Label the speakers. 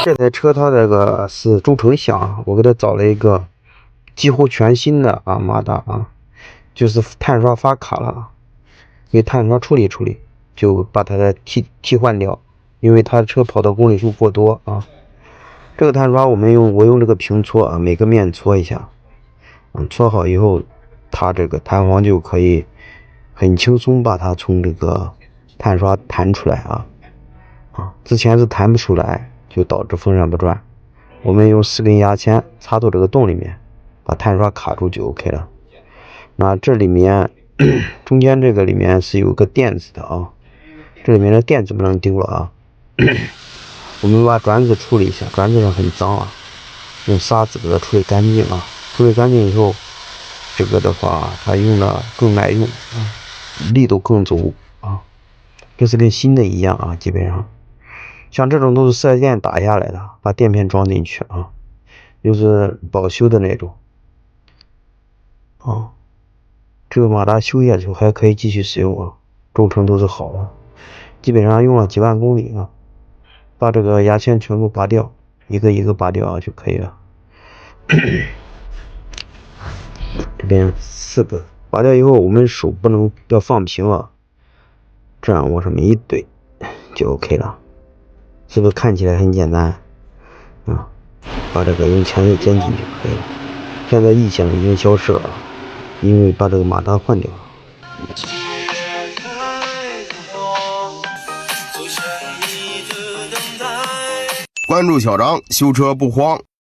Speaker 1: 这台车它这个是中程箱，我给它找了一个几乎全新的马达就是碳刷发卡了，给碳刷处理处理，就把它的替换掉，因为它车跑的公里数过多这个碳刷我用这个平搓每个面搓一下，搓好以后，它这个弹簧就可以很轻松把它从这个碳刷弹出来之前是弹不出来，就导致风扇不转。我们用4根牙签插到这个洞里面，把碳刷卡住就 OK 了。那这里面中间这个里面是有个垫子的这里面的垫子不能丢了我们把转子处理一下，转子上很脏用砂纸给它处理干净处理干净以后，这个的话它用的更耐用力度更足就是跟新的一样基本上。像这种都是4S店打下来的，把垫片装进去就是保修的那种这个马达修下去还可以继续使用中程都是好的，基本上用了几万公里把这个牙签全部拔掉，一个一个拔掉就可以了。这边4个拔掉以后，我们手要放平这样往上面一怼就 OK 了，是不是看起来很简单把这个用钳子剪紧就可以了。现在异响已经消失了，因为把这个马达换掉了。
Speaker 2: 关注小张，修车不慌。